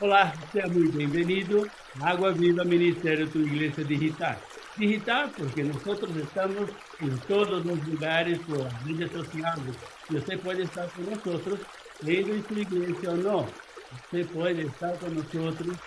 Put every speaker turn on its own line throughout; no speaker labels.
Olá, seja muito bem-vindo a Água Viva Ministério Tu Iglesia Digital. Digital porque nosotros estamos en todos los lugares por las redes sociales. Y usted puede estar con nosotros, yendo en su iglesia o no. Usted puede estar con nosotros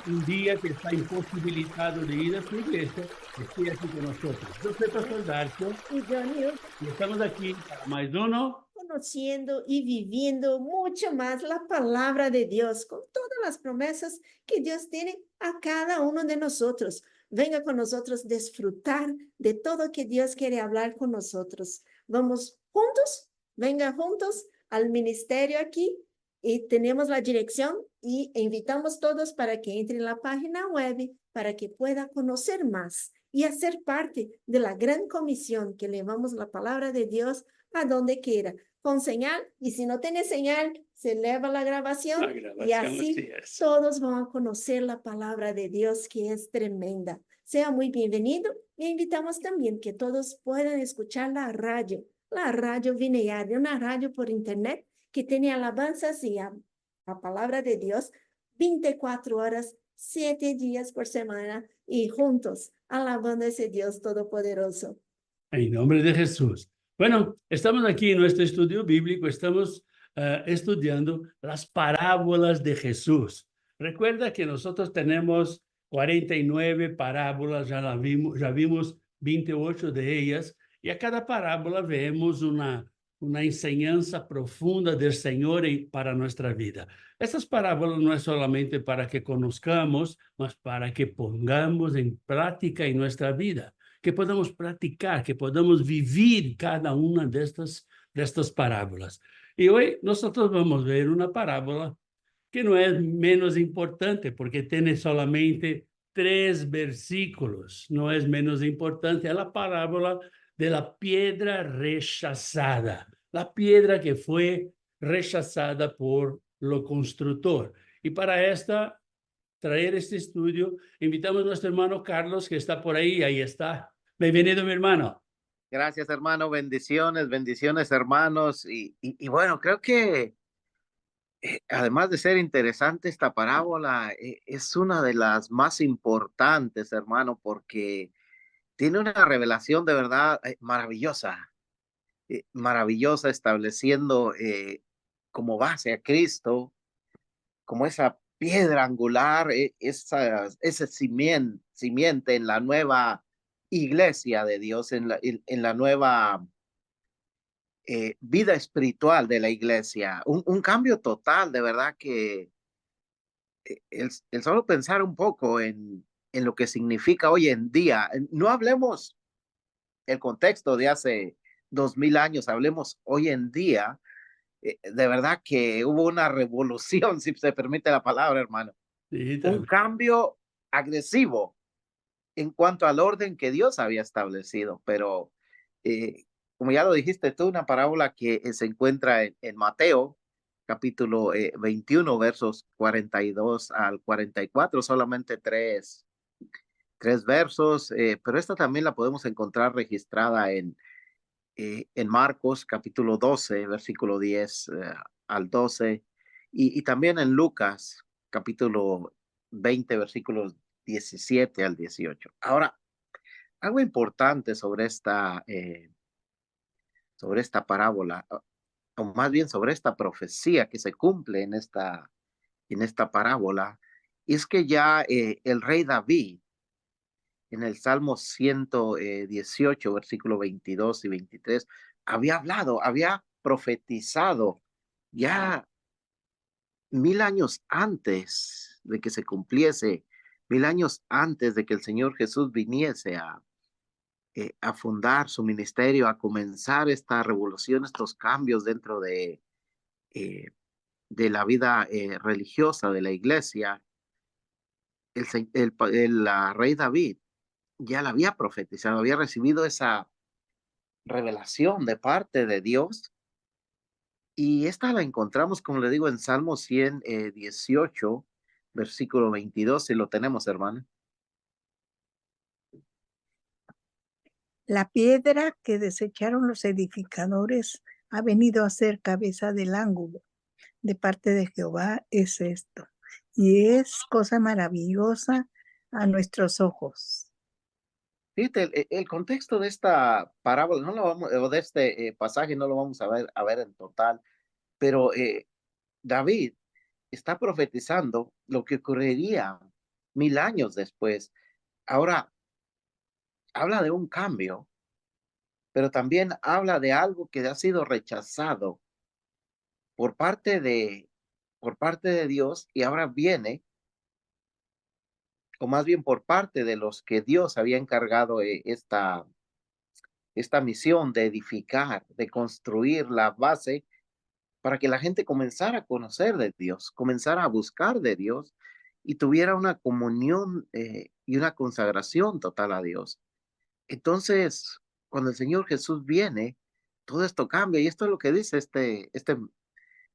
un día que está imposibilitado de ir a su iglesia, esté aquí con nosotros. Yo soy Pastor Darcio
Y Johnny,
y estamos aquí para más uno.
conociendo y viviendo mucho más la palabra de Dios, con todas las promesas que Dios tiene a cada uno de nosotros. Venga con nosotros disfrutar de todo que Dios quiere hablar con nosotros. Vamos juntos, venga juntos al ministerio aquí y tenemos la dirección y invitamos todos para que entren en la página web para que pueda conocer más y hacer parte de la gran comisión que llevamos la palabra de Dios a donde quiera, con señal, y si no tiene señal, se eleva la grabación, y así todos van a conocer la palabra de Dios, que es tremenda. Sea muy bienvenido e invitamos también que todos puedan escuchar la radio Vineyard, una radio por internet que tiene alabanzas y la palabra de Dios 24 horas, 7 días por semana, y juntos alabando a ese Dios todopoderoso.
En nombre de Jesús. Bueno, estamos aquí en nuestro estudio bíblico, estamos estudiando las parábolas de Jesús. Recuerda que nosotros tenemos 49 parábolas, ya vimos 28 de ellas, y a cada parábola vemos una enseñanza profunda del Señor para nuestra vida. Estas parábolas no es solamente para que conozcamos, mas para que pongamos en práctica en nuestra vida, que podamos praticar, que podamos vivir cada una de estas parábolas. Y hoy nosotros vamos a ver una parábola que no es menos importante, porque tiene solamente 3 versículos. No es menos importante, es la parábola de la piedra rechazada, la piedra que fue rechazada por lo constructor. Y para traer este estudio, invitamos a nuestro hermano Carlos, que está por ahí está. Bienvenido, mi hermano.
Gracias, hermano. Bendiciones, bendiciones, hermanos. Y bueno, creo que además de ser interesante esta parábola, es una de las más importantes, hermano, porque tiene una revelación de verdad maravillosa, estableciendo como base a Cristo, como esa piedra angular, ese simiente en la nueva iglesia de Dios, en la nueva vida espiritual de la iglesia, un cambio total, de verdad que el solo pensar un poco en lo que significa hoy en día, no hablemos el contexto de hace 2000 años, hablemos hoy en día, de verdad que hubo una revolución, si se permite la palabra, hermano,
Sí,
un
también.
cambio agresivo en cuanto al orden que Dios había establecido, pero como ya lo dijiste tú, una parábola que se encuentra en Mateo, capítulo 21, versos 42 al 44, solamente tres versos, pero esta también la podemos encontrar registrada en Marcos, capítulo 12, versículo 10 al 12, y también en Lucas, capítulo 20, versículos 17 al 18. Ahora, algo importante sobre esta parábola, o más bien sobre esta profecía que se cumple en esta parábola, es que ya el rey David, en el Salmo 118, versículo 22 y 23, había hablado, había profetizado ya 1000 años antes de que se cumpliese, 1000 años antes de que el Señor Jesús viniese a fundar su ministerio, a comenzar esta revolución, estos cambios dentro eh, de la vida religiosa de la iglesia. El rey David ya la había profetizado, había recibido esa revelación de parte de Dios, y esta la encontramos, como le digo, en Salmo 118, versículo 22, si lo tenemos, hermano.
La piedra que desecharon los edificadores ha venido a ser cabeza del ángulo. de parte de Jehová es esto, y es cosa maravillosa a nuestros ojos.
Fíjate, el contexto de esta parábola, no lo vamos, o de este pasaje no lo vamos a ver en total, pero David está profetizando lo que ocurriría 1000 años después. Ahora, habla de un cambio, pero también habla de algo que ha sido rechazado por parte por parte de Dios y ahora viene, o más bien por parte de los que Dios había encargado esta misión de edificar, de construir la base para que la gente comenzara a conocer de Dios, comenzara a buscar de Dios y tuviera una comunión y una consagración total a Dios. Entonces, cuando el Señor Jesús viene, todo esto cambia y esto es lo que dice este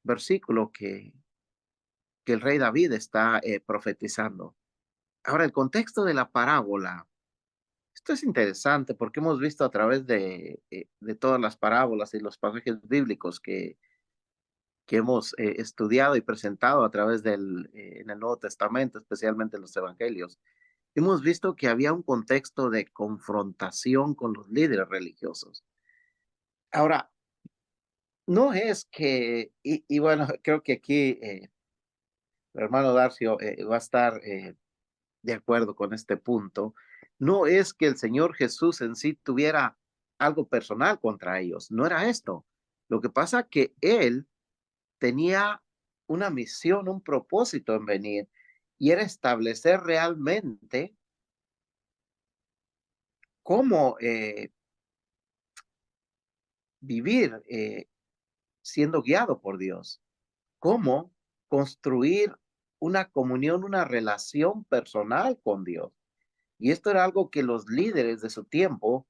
versículo que el rey David está profetizando. Ahora, el contexto de la parábola, esto es interesante porque hemos visto a través de todas las parábolas y los pasajes bíblicos que hemos estudiado y presentado a través en el Nuevo Testamento, especialmente en los Evangelios, hemos visto que había un contexto de confrontación con los líderes religiosos. Ahora, no es que, y bueno, creo que aquí el hermano Darcio va a estar de acuerdo con este punto, no es que el Señor Jesús en sí tuviera algo personal contra ellos, no era esto. Lo que pasa que Él tenía una misión, un propósito en venir, y era establecer realmente cómo vivir siendo guiado por Dios, cómo construir una comunión, una relación personal con Dios. Y esto era algo que los líderes de su tiempo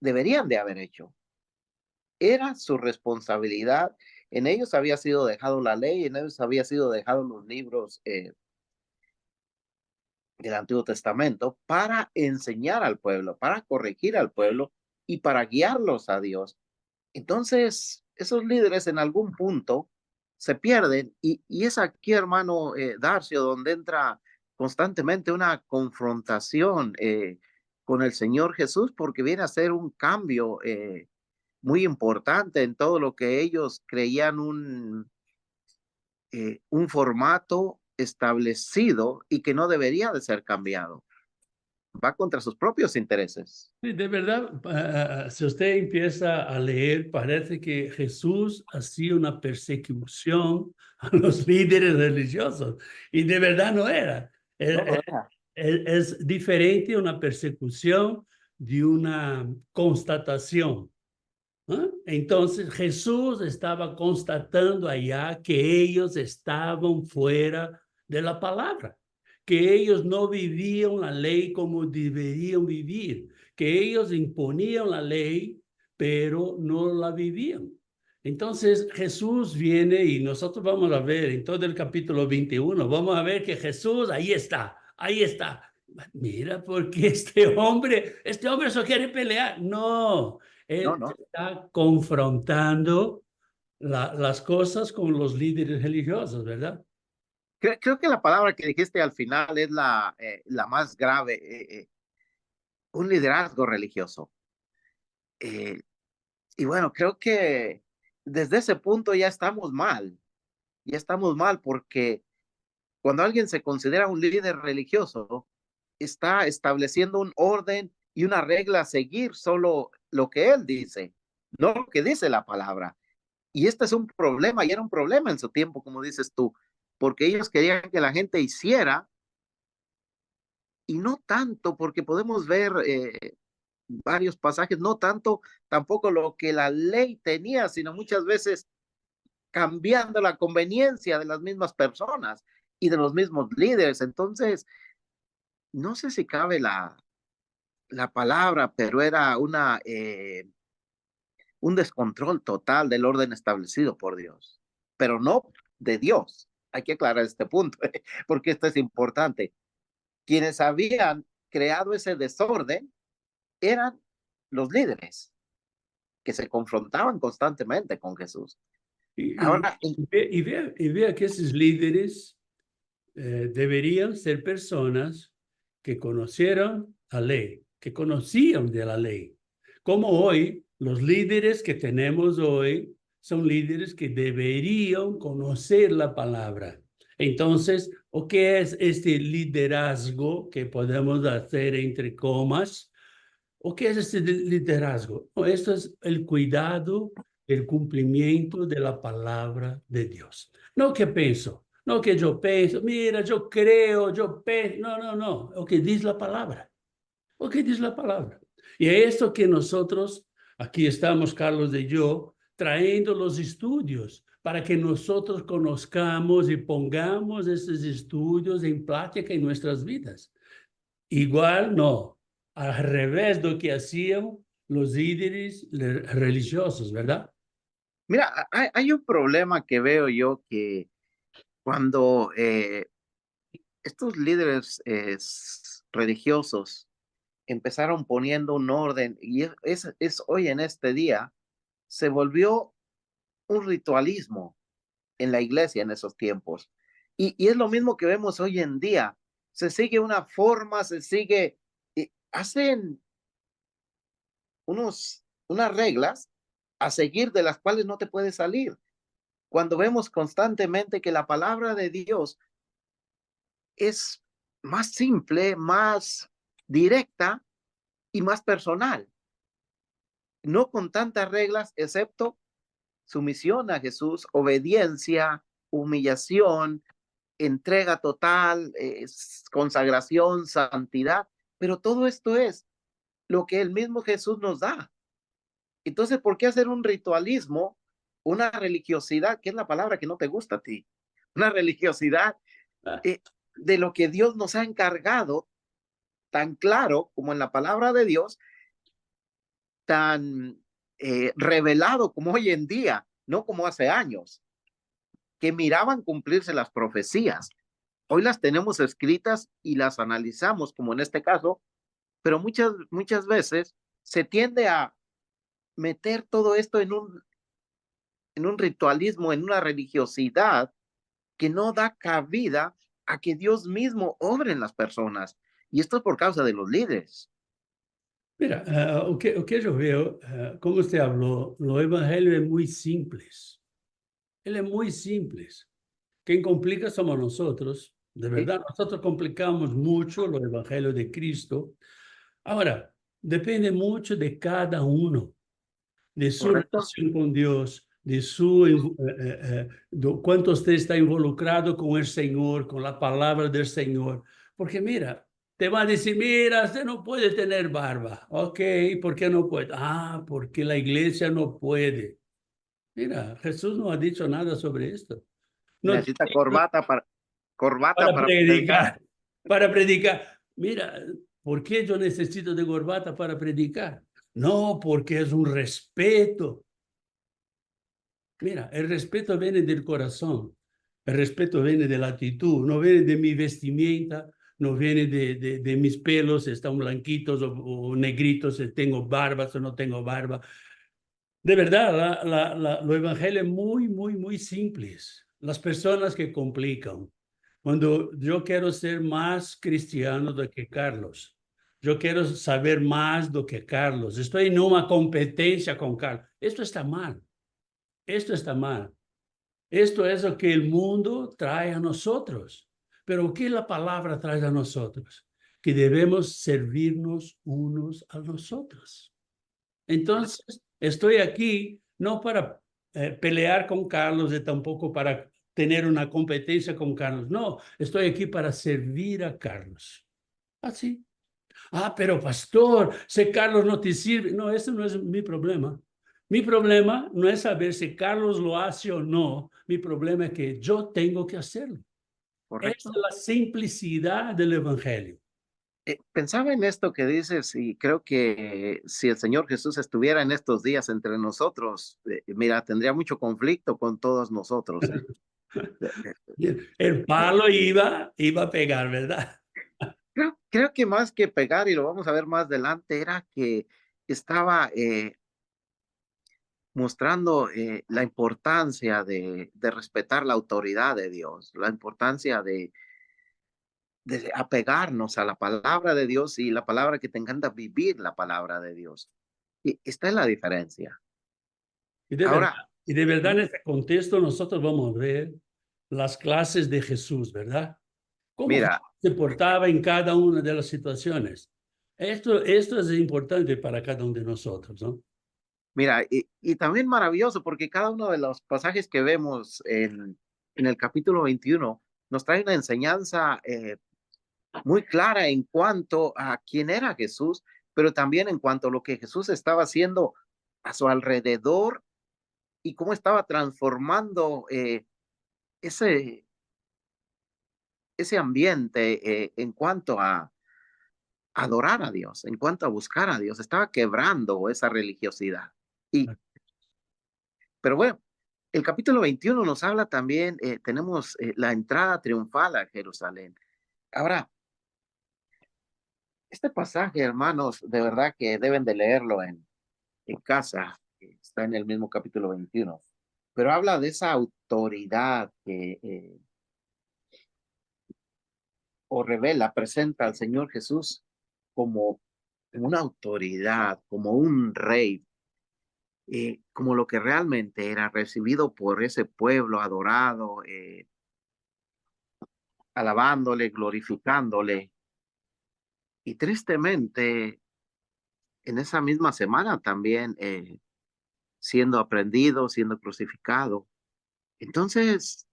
deberían de haber hecho. Era su responsabilidad. En ellos había sido dejado la ley, en ellos había sido dejado los libros del Antiguo Testamento para enseñar al pueblo, para corregir al pueblo y para guiarlos a Dios. Entonces, esos líderes en algún punto se pierden y es aquí, hermano Darcio, donde entra constantemente una confrontación con el Señor Jesús, porque viene a ser un cambio muy importante en todo lo que ellos creían un formato establecido y que no debería de ser cambiado. Va contra sus propios intereses.
Sí, de verdad, si usted empieza a leer, parece que Jesús hacía una persecución a los líderes religiosos y de verdad no era.
No lo era.
Es diferente una persecución de una constatación. ¿Ah? Entonces Jesús estaba constatando allá que ellos estaban fuera de la palabra, que ellos no vivían la ley como deberían vivir, que ellos imponían la ley, pero no la vivían. Entonces Jesús viene y nosotros vamos a ver en todo el capítulo 21, vamos a ver que Jesús ahí está, ahí está. Mira, porque este hombre solo quiere pelear. No, él
No.
está confrontando las cosas con los líderes religiosos, ¿verdad?
Creo que la palabra que dijiste al final es la más grave, un liderazgo religioso. Y bueno, creo que desde ese punto ya estamos mal porque cuando alguien se considera un líder religioso, está estableciendo un orden y una regla a seguir, solo lo que él dice, no lo que dice la palabra. Y este es un problema, y era un problema en su tiempo, como dices tú, porque ellos querían que la gente hiciera, y no tanto, porque podemos ver varios pasajes, no tanto tampoco lo que la ley tenía, sino muchas veces cambiando la conveniencia de las mismas personas y de los mismos líderes. Entonces, no sé si cabe la palabra, pero era un descontrol total del orden establecido por Dios, pero no de Dios. Hay que aclarar este punto, porque esto es importante. Quienes habían creado ese desorden eran los líderes que se confrontaban constantemente con Jesús. Ahora,
Y vea que esos líderes deberían ser personas que conocieran la ley, que conocían de la ley. Como hoy, los líderes que tenemos hoy son líderes que deberían conocer la palabra. Entonces, ¿o qué es este liderazgo que podemos hacer entre comas? ¿O qué es este liderazgo? No, esto es el cuidado del cumplimiento de la palabra de Dios. No que pienso, no que yo pienso, mira, yo creo, yo pienso. No, no, no. O que dice la palabra. O que dice la palabra. Y es esto que nosotros, aquí estamos, Carlos y yo, trayendo los estudios para que nosotros conozcamos y pongamos esos estudios en práctica en nuestras vidas. Igual no, al revés de lo que hacían los líderes religiosos, ¿verdad?
mira, hay un problema que veo yo que cuando estos líderes religiosos empezaron poniendo un orden y es hoy en este día, se volvió un ritualismo en la iglesia en esos tiempos. Y es lo mismo que vemos hoy en día. Se sigue una forma, se sigue, hacen unas reglas a seguir de las cuales no te puedes salir. Cuando vemos constantemente que la palabra de Dios es más simple, más directa y más personal, no con tantas reglas, excepto sumisión a Jesús, obediencia, humillación, entrega total, consagración, santidad, pero todo esto es lo que el mismo Jesús nos da. Entonces, ¿por qué hacer un ritualismo, una religiosidad, que es la palabra que no te gusta a ti? Una religiosidad de lo que Dios nos ha encargado, tan claro como en la palabra de Dios, tan revelado como hoy en día, no como hace años, que miraban cumplirse las profecías. Hoy las tenemos escritas y las analizamos, como en este caso, pero muchas veces se tiende a meter todo esto en un ritualismo, en una religiosidad que no da cabida a que Dios mismo obre en las personas. Y esto es por causa de los líderes.
Mira, o que yo veo, como usted habló, lo evangelio es muy simples. Él es muy simples. Quien complica somos nosotros. De
¿Sí?
verdad, nosotros complicamos mucho los evangelios de Cristo. Ahora, depende mucho de cada uno, de su
¿Correcto?
relación con Dios, de cuánto usted está involucrado con el Señor, con la palabra del Señor. Porque mira, te va a decir, mira, usted no puede tener barba. Ok, ¿por qué no puede? Ah, porque la iglesia no puede. Mira, Jesús no ha dicho nada sobre esto. No
Necesita corbata
para
para predicar.
predicar, para predicar. Mira, ¿por qué yo necesito de corbata para predicar? No, porque es un respeto. Mira, el respeto viene del corazón, el respeto viene de la actitud, no viene de mi vestimenta, no viene de mis pelos, si están blanquitos o negritos, si tengo barba o no tengo barba. De verdad, lo evangelio es muy, muy, muy simples. Las personas que complican. Cuando yo quiero ser más cristiano do que Carlos, yo quiero saber más do que Carlos, estoy en una competencia con Carlos. Esto está mal. Esto está mal. Esto es lo que el mundo trae a nosotros. Pero ¿qué la palabra trae a nosotros? Que debemos servirnos unos a nosotros. Entonces, estoy aquí no para pelear con Carlos y tampoco para tener una competencia con Carlos. No, estoy aquí para servir a Carlos. Así. Ah, pero pastor, si Carlos no te sirve. No, ese no es mi problema. Mi problema no es saber si Carlos lo hace o no. Mi problema es que yo tengo que hacerlo. Esta
¿Correcto?
es la simplicidad del evangelio.
Pensaba en esto que dices y creo que si el Señor Jesús estuviera en estos días entre nosotros, mira, tendría mucho conflicto con todos nosotros.
El palo iba a pegar, ¿verdad?
Creo que más que pegar, y lo vamos a ver más adelante, era que estaba mostrando la importancia de respetar la autoridad de Dios, la importancia de apegarnos a la palabra de Dios y la palabra que te encanta vivir la palabra de Dios. Y esta es la diferencia.
Y de verdad,
Ahora,
y de verdad en este contexto nosotros vamos a ver las clases de Jesús, ¿verdad? Cómo
mira,
se portaba en cada una de las situaciones. Esto es importante para cada uno de nosotros, ¿no?
mira, y también maravilloso porque cada uno de los pasajes que vemos en el capítulo 21 nos trae una enseñanza muy clara en cuanto a quién era Jesús, pero también en cuanto a lo que Jesús estaba haciendo a su alrededor y cómo estaba transformando ese, ese ambiente en cuanto a adorar a Dios, en cuanto a buscar a Dios. Estaba quebrando esa religiosidad. Y, pero bueno, el capítulo 21 nos habla también, tenemos la entrada triunfal a Jerusalén. Ahora, este pasaje, hermanos, de verdad que deben de leerlo en casa, está en el mismo capítulo 21, pero habla de esa autoridad que, o revela, presenta al Señor Jesús como una autoridad, como un rey, como lo que realmente era recibido por ese pueblo adorado, alabándole, glorificándole. Y tristemente, en esa misma semana también siendo aprendido, siendo crucificado. Entonces,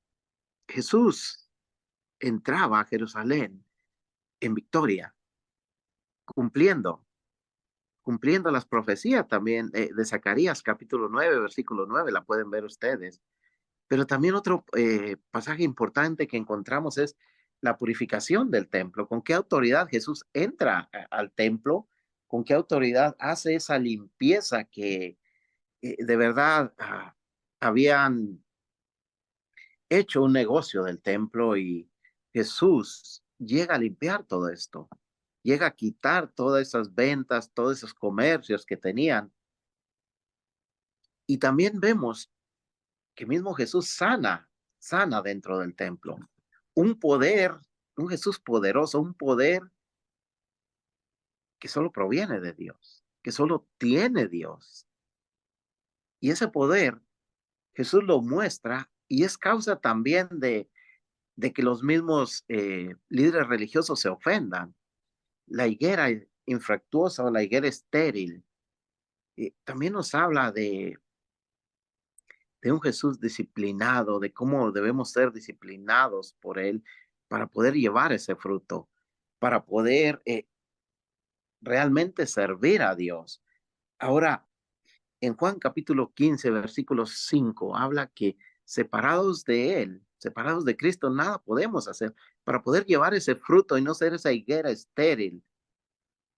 Jesús entraba a Jerusalén en victoria, cumpliendo, cumpliendo las profecías también de Zacarías capítulo 9 versículo 9 la pueden ver ustedes. Pero también otro pasaje importante que encontramos es la purificación del templo. ¿Con qué autoridad Jesús entra al templo? ¿Con qué autoridad hace esa limpieza que de verdad habían hecho un negocio del templo y Jesús llega a limpiar todo esto, llega a quitar todas esas ventas, todos esos comercios que tenían. Y también vemos que mismo Jesús sana dentro del templo. Un poder, un Jesús poderoso, un poder que solo proviene de Dios, que solo tiene Dios. Y ese poder Jesús lo muestra y es causa también de que los mismos líderes religiosos se ofendan. La higuera infructuosa o la higuera estéril también nos habla de un Jesús disciplinado, de cómo debemos ser disciplinados por Él para poder llevar ese fruto, para poder realmente servir a Dios. Ahora, en Juan capítulo 15, versículo 5, habla que separados de Él, separados de Cristo, nada podemos hacer. Para poder llevar ese fruto y no ser esa higuera estéril,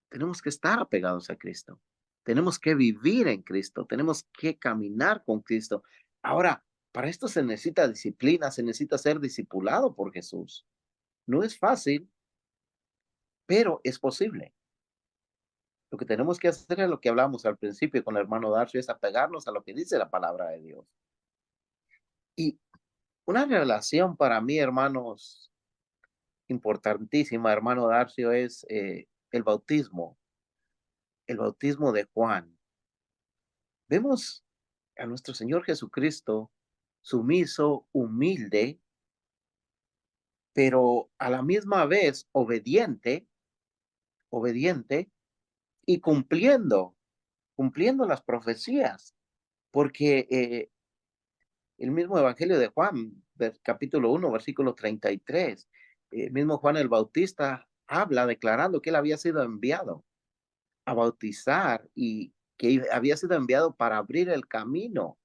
tenemos que estar apegados a Cristo. Tenemos que vivir en Cristo. Tenemos que caminar con Cristo. Ahora, para esto se necesita disciplina, se necesita ser discipulado por Jesús. No es fácil, pero es posible. Lo que tenemos que hacer es lo que hablamos al principio con el hermano Darcio, es apegarnos a lo que dice la palabra de Dios. Y una relación para mí, hermanos, importantísima, hermano Darcio, es el bautismo de Juan. Vemos a nuestro Señor Jesucristo sumiso, humilde, pero a la misma vez obediente y cumpliendo las profecías, porque el mismo Evangelio de Juan, capítulo 1, versículo 33, mismo Juan el Bautista habla declarando que él había sido enviado a bautizar y que había sido enviado para abrir el camino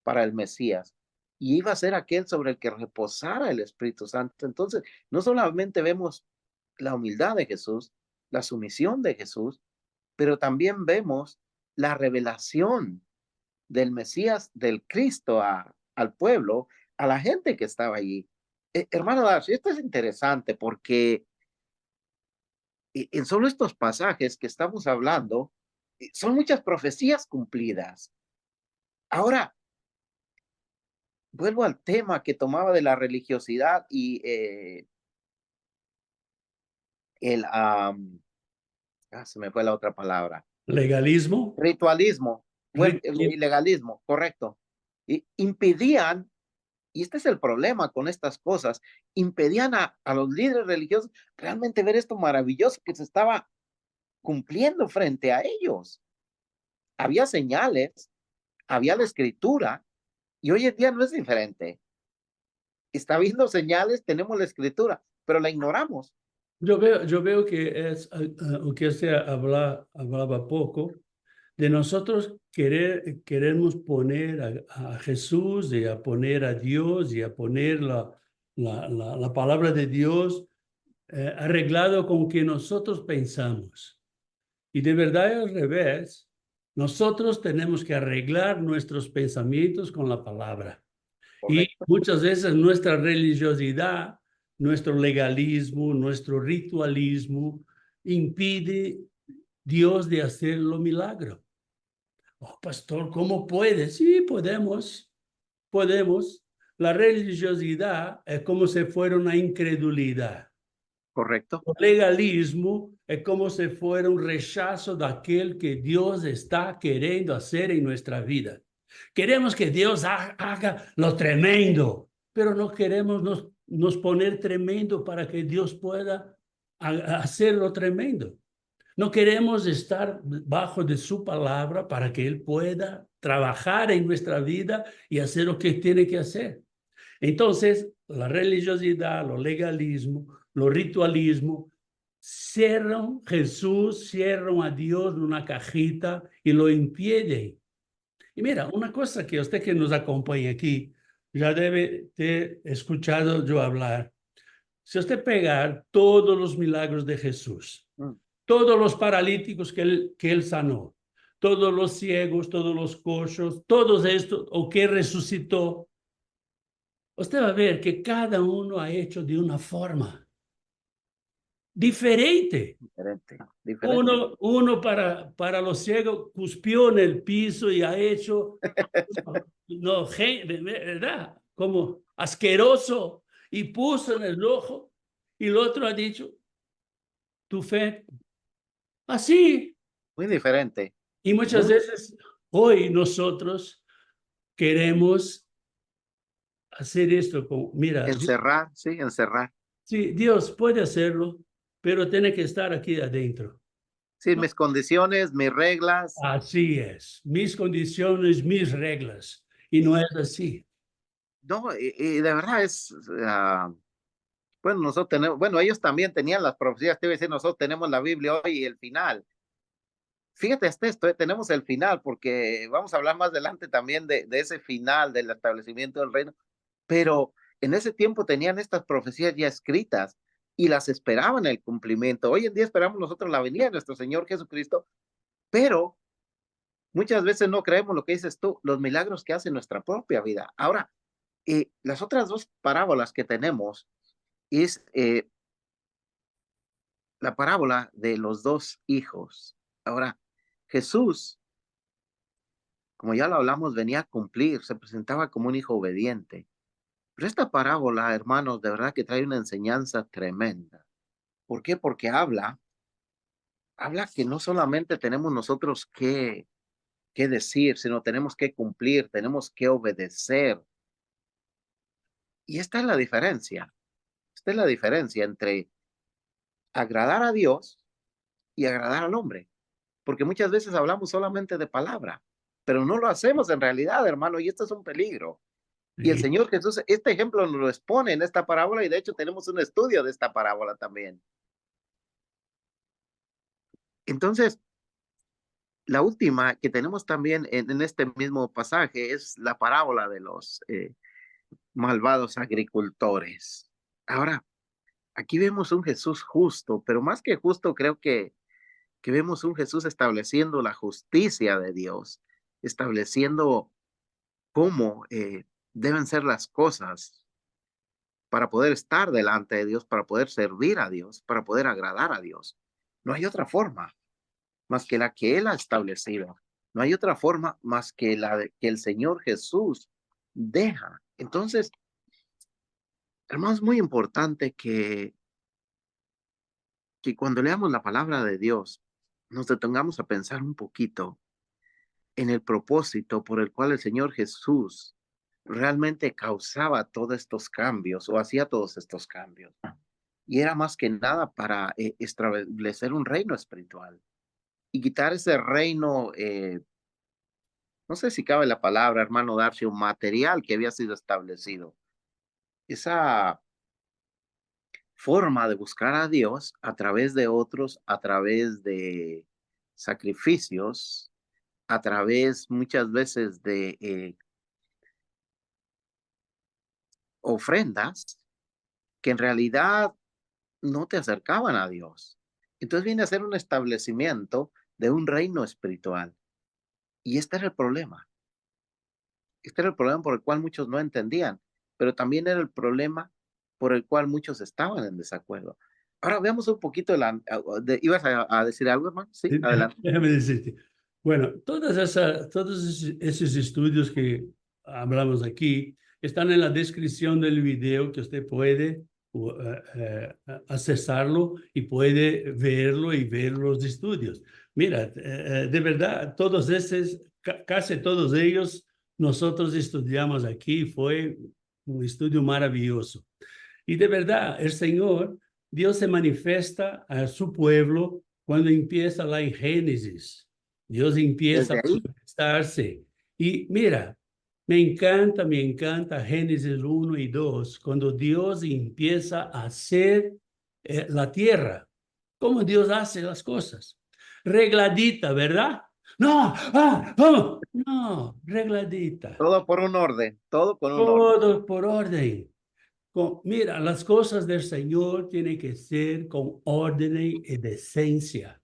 para el Mesías y iba a ser aquel sobre el que reposara el Espíritu Santo. Entonces, no solamente vemos la humildad de Jesús, la sumisión de Jesús, pero también vemos la revelación del Mesías, del Cristo al pueblo, a la gente que estaba allí. Hermano Darcy, esto es interesante porque en solo estos pasajes que estamos hablando, son muchas profecías cumplidas. Ahora, vuelvo al tema que tomaba de la religiosidad y se me fue la otra palabra.
Legalismo.
Ritualismo, bueno,
Ritualismo.
ilegalismo, correcto. Y impedían, y este es el problema con estas cosas, impedían a los líderes religiosos realmente ver esto maravilloso que se estaba cumpliendo frente a ellos. Había señales, había la escritura, y hoy en día no es diferente. Está viendo señales, tenemos la escritura, pero la ignoramos.
Yo veo que es, aunque usted hablaba poco, de nosotros queremos poner a Jesús y a poner a Dios y a poner la palabra de Dios arreglado con que nosotros pensamos. Y de verdad es al revés. Nosotros tenemos que arreglar nuestros pensamientos con la palabra. Y
Correcto.
muchas veces nuestra religiosidad, nuestro legalismo, nuestro ritualismo impide Dios de hacer los milagros. Oh, pastor, ¿cómo puede? Sí, podemos. La religiosidad es como si fuera una incredulidad.
Correcto.
El legalismo es como si fuera un rechazo de aquel que Dios está queriendo hacer en nuestra vida. Queremos que Dios haga lo tremendo, pero no queremos nos poner tremendo para que Dios pueda hacer lo tremendo. No queremos estar bajo de su palabra para que Él pueda trabajar en nuestra vida y hacer lo que tiene que hacer. Entonces, la religiosidad, lo legalismo, lo ritualismo, cierran Jesús, cierran a Dios en una cajita y lo impiden. Y mira, una cosa que usted que nos acompaña aquí ya debe ter escuchado yo hablar. Si usted pegar todos los milagros de Jesús, todos los paralíticos que él sanó, todos los ciegos, todos los coxos, todos estos, o que resucitó, usted va a ver que cada uno ha hecho de una forma diferente.
Diferente.
Uno para los ciegos cuspió en el piso y ha hecho, no, ¿verdad? Como asqueroso y puso en el ojo y el otro ha dicho, tu fe, así.
Muy diferente.
Y muchas veces hoy nosotros queremos hacer esto como, mira.
Encerrar, sí, encerrar.
Sí, Dios puede hacerlo, pero tiene que estar aquí adentro.
Sí, mis condiciones, mis reglas.
Así es, mis condiciones, mis reglas, y no es así.
No, y de verdad es, bueno, nosotros tenemos, bueno, ellos también tenían las profecías, te iba a decir, nosotros tenemos la Biblia hoy y el final. Fíjate hasta esto, tenemos el final, porque vamos a hablar más adelante también de ese final del establecimiento del reino, pero en ese tiempo tenían estas profecías ya escritas y las esperaban el cumplimiento. Hoy en día esperamos nosotros la venida de nuestro Señor Jesucristo, pero muchas veces no creemos lo que dices tú, los milagros que hace nuestra propia vida. Ahora, las otras dos parábolas que tenemos es la parábola de los dos hijos. Ahora, Jesús, como ya lo hablamos, venía a cumplir, se presentaba como un hijo obediente. Pero esta parábola, hermanos, de verdad que trae una enseñanza tremenda. ¿Por qué? Porque habla que no solamente tenemos nosotros que decir, sino tenemos que cumplir, tenemos que obedecer. Y esta es la diferencia. Esta es la diferencia entre agradar a Dios y agradar al hombre. Porque muchas veces hablamos solamente de palabra, pero no lo hacemos en realidad, hermano, y esto es un peligro. Y el Señor Jesús, este ejemplo nos lo expone en esta parábola y de hecho tenemos un estudio de esta parábola también. Entonces, la última que tenemos también en este mismo pasaje es la parábola de los malvados agricultores. Ahora, aquí vemos un Jesús justo, pero más que justo, creo que vemos un Jesús estableciendo la justicia de Dios, estableciendo cómo deben ser las cosas para poder estar delante de Dios, para poder servir a Dios, para poder agradar a Dios. No hay otra forma más que la que Él ha establecido. No hay otra forma más que que el Señor Jesús deja. Entonces, hermanos, es muy importante que cuando leamos la palabra de Dios, nos detengamos a pensar un poquito en el propósito por el cual el Señor Jesús realmente causaba todos estos cambios o hacía todos estos cambios. Y era más que nada para establecer un reino espiritual y quitar ese reino, no sé si cabe la palabra, hermano Darcy, un material que había sido establecido. Esa forma de buscar a Dios a través de otros, a través de sacrificios, a través muchas veces de ofrendas que en realidad no te acercaban a Dios. Entonces viene a ser un establecimiento de un reino espiritual. Y este era el problema. Este era el problema por el cual muchos no entendían, pero también era el problema por el cual muchos estaban en desacuerdo. Ahora veamos un poquito ¿ibas a decir algo, hermano? Sí, adelante.
Déjame decirte. Bueno, todos esos estudios que hablamos aquí están en la descripción del video que usted puede accesarlo y puede verlo y ver los estudios. Mira, de verdad, todos esos, casi todos ellos, nosotros estudiamos aquí. Fue un estudio maravilloso. Y de verdad, el Señor, Dios se manifiesta a su pueblo cuando empieza la en Génesis. Dios empieza
Desde
a
ahí,
manifestarse. Y mira, me encanta Génesis 1 y 2, cuando Dios empieza a hacer la tierra. ¿Cómo Dios hace las cosas? Regladita, ¿verdad? No, vamos. No, regladita.
todo por un orden, todo con un orden.
Todo por orden. Mira, las cosas del Señor tienen que ser con orden y decencia.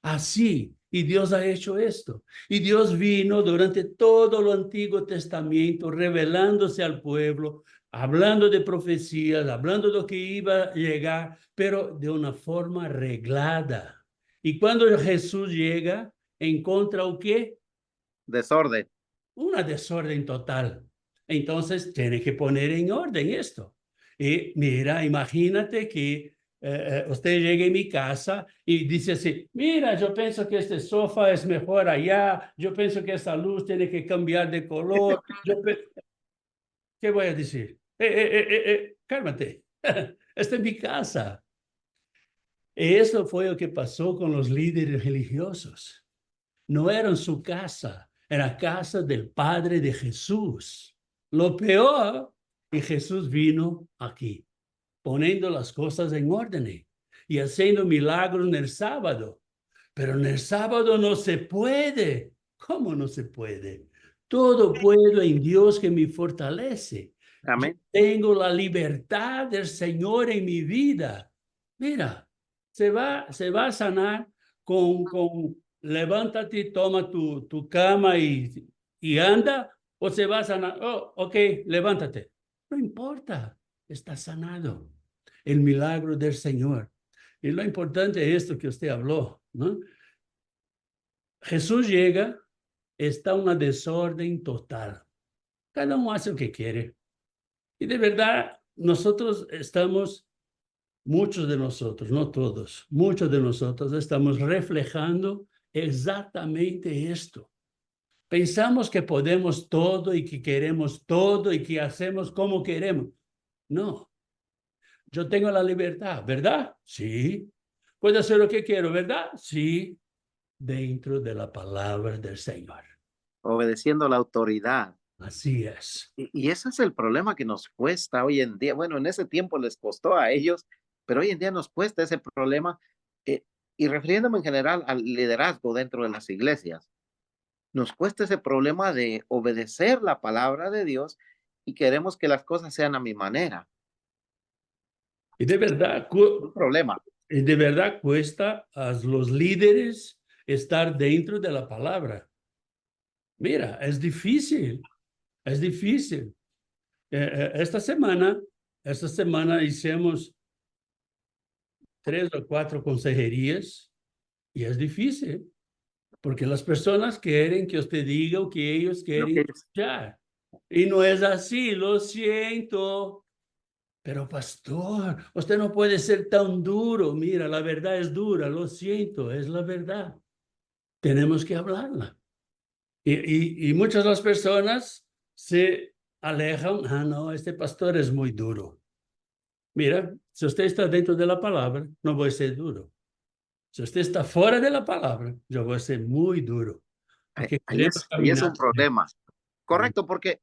Así. Y Dios ha hecho esto. Y Dios vino durante todo el Antiguo Testamento revelándose al pueblo, hablando de profecías, hablando de lo que iba a llegar, pero de una forma reglada. Y cuando Jesús llega, encuentra ¿o qué?
Desorden.
Una desorden total. Entonces, tiene que poner en orden esto. Y mira, imagínate que usted llegue a mi casa y dice así, mira, yo pienso que este sofá es mejor allá, yo pienso que esta luz tiene que cambiar de color. ¿Qué voy a decir? Cálmate, esta es mi casa. Y eso fue lo que pasó con los líderes religiosos. No era en su casa, era casa del Padre de Jesús. Lo peor, y Jesús vino aquí, poniendo las cosas en orden y haciendo milagros en el sábado. Pero en el sábado no se puede. ¿Cómo no se puede? Todo puedo en Dios que me fortalece. Yo
Amén.
tengo la libertad del Señor en mi vida. Mira, se va a sanar con levántate, toma tu cama y anda, o se va a sanar, oh, ok, levántate. No importa, está sanado. El milagro del Señor. Y lo importante es esto que usted habló, ¿no? Jesús llega, está una desorden total. Cada uno hace lo que quiere. Y de verdad, nosotros estamos, muchos de nosotros, no todos, muchos de nosotros estamos reflejando exactamente esto. Pensamos que podemos todo y que queremos todo y que hacemos como queremos. No, yo tengo la libertad, ¿verdad? Sí. Puedo hacer lo que quiero, ¿verdad? Sí, dentro de la palabra del Señor.
Obedeciendo la autoridad.
Así es.
Y ese es el problema que nos cuesta hoy en día. Bueno, en ese tiempo les costó a ellos, pero hoy en día nos cuesta ese problema. Y refiriéndome en general al liderazgo dentro de las iglesias, nos cuesta ese problema de obedecer la palabra de Dios y queremos que las cosas sean a mi manera.
Y
Un problema.
de verdad cuesta a los líderes estar dentro de la palabra. Mira, es difícil, es difícil. Esta semana hicimos 3 o 4 consejerías y es difícil. Porque las personas quieren que usted diga o que ellos
Lo
quieren
que ellos-
escuchar. Y no es así, lo siento. Pero pastor, usted no puede ser tan duro. Mira, la verdad es dura, lo siento, es la verdad. Tenemos que hablarla. Y muchas de las personas se alejan. Ah, no, este pastor es muy duro. Mira, si usted está dentro de la palabra, no voy a ser duro. Si usted está fuera de la palabra, yo voy a ser muy duro. Porque queremos
ahí es
caminar.
un problema. Correcto, porque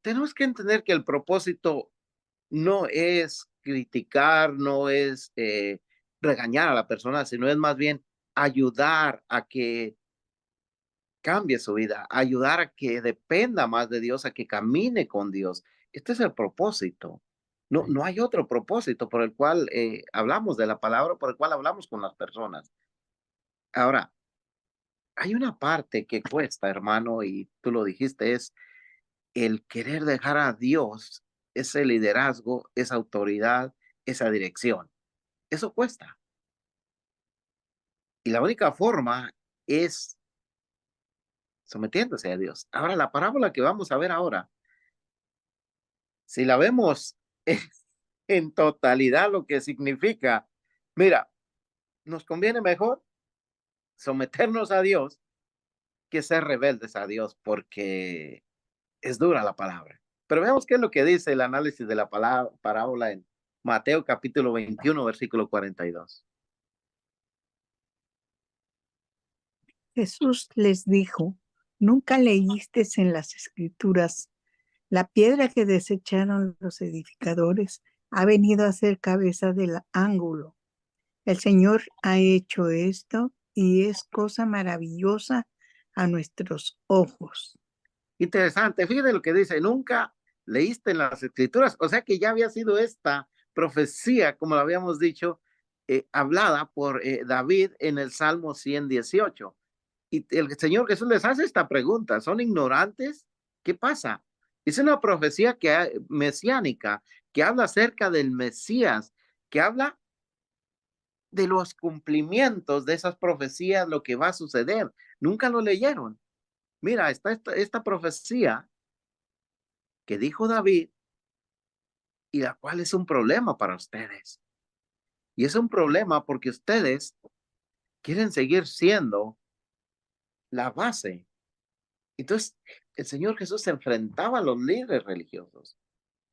tenemos que entender que el propósito no es criticar, no es regañar a la persona, sino es más bien ayudar a que cambie su vida, ayudar a que dependa más de Dios, a que camine con Dios. Este es el propósito. No, no hay otro propósito por el cual hablamos de la palabra, por el cual hablamos con las personas. Ahora, hay una parte que cuesta, hermano, y tú lo dijiste, es el querer dejar a Dios ese liderazgo, esa autoridad, esa dirección. Eso cuesta. Y la única forma es sometiéndose a Dios. Ahora, la parábola que vamos a ver ahora, si la vemos en totalidad, lo que significa, mira, nos conviene mejor someternos a Dios que ser rebeldes a Dios, porque es dura la palabra. Pero veamos qué es lo que dice el análisis de la parábola en Mateo capítulo 21, versículo 42.
Jesús les dijo, ¿nunca leísteis en las Escrituras: la piedra que desecharon los edificadores ha venido a ser cabeza del ángulo? El Señor ha hecho esto y es cosa maravillosa a nuestros ojos.
Interesante, fíjate lo que dice, nunca leíste en las escrituras, o sea que ya había sido esta profecía, como lo habíamos dicho, hablada por David en el Salmo 118. Y el Señor Jesús les hace esta pregunta, ¿son ignorantes? ¿Qué pasa? Es una profecía mesiánica, que habla acerca del Mesías, que habla de los cumplimientos de esas profecías, lo que va a suceder. Nunca lo leyeron. Mira, está esta profecía que dijo David y la cual es un problema para ustedes. Y es un problema porque ustedes quieren seguir siendo la base. Entonces, el Señor Jesús se enfrentaba a los líderes religiosos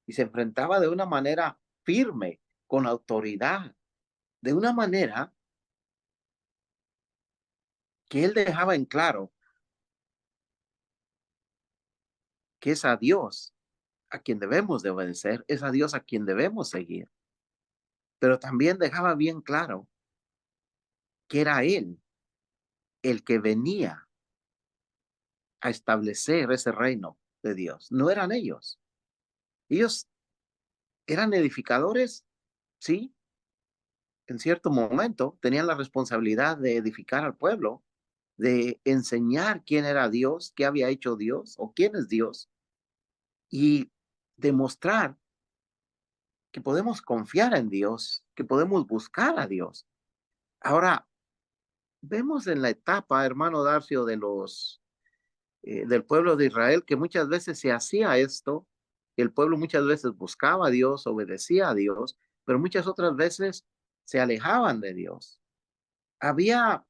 y se enfrentaba de una manera firme, con autoridad, de una manera que él dejaba en claro que es a Dios a quien debemos de obedecer, es a Dios a quien debemos seguir. Pero también dejaba bien claro que era él el que venía a establecer ese reino de Dios. No eran ellos. Ellos eran edificadores, sí, en cierto momento tenían la responsabilidad de edificar al pueblo, de enseñar quién era Dios, qué había hecho Dios o quién es Dios y demostrar que podemos confiar en Dios, que podemos buscar a Dios. Ahora, vemos en la etapa, hermano Darcio, del pueblo de Israel, que muchas veces se hacía esto, el pueblo muchas veces buscaba a Dios, obedecía a Dios, pero muchas otras veces se alejaban de Dios. Había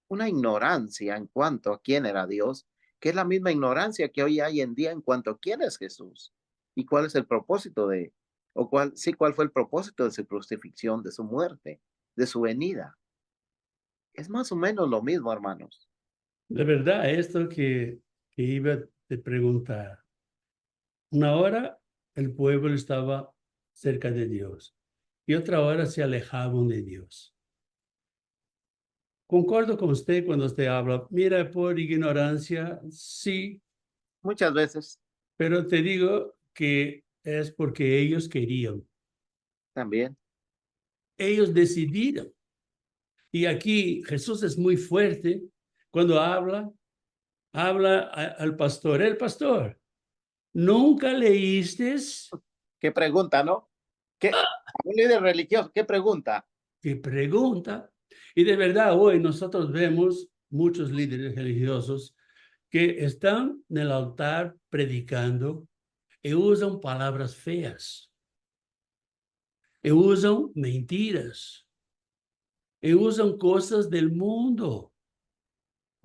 una ignorancia en cuanto a quién era Dios, que es la misma ignorancia que hoy hay en día en cuanto a quién es Jesús y cuál es el propósito cuál fue el propósito de su crucifixión, de su muerte, de su venida. Es más o menos lo mismo, hermanos.
De verdad, esto que iba a te preguntar. Una hora el pueblo estaba cerca de Dios y otra hora se alejaban de Dios. Concuerdo con usted cuando usted habla, mira, por ignorancia, sí,
Muchas veces
pero te digo que es porque ellos querían,
también.
ellos decidieron. Y aquí Jesús es muy fuerte cuando al pastor, el pastor, ¿nunca leíste?
¿Qué pregunta, no? ¿Qué? Un líder religioso, ¿qué pregunta?
¿Qué pregunta? Y de verdad hoy nosotros vemos muchos líderes religiosos que están en el altar predicando y usan palabras feas, y usan mentiras, y usan cosas del mundo.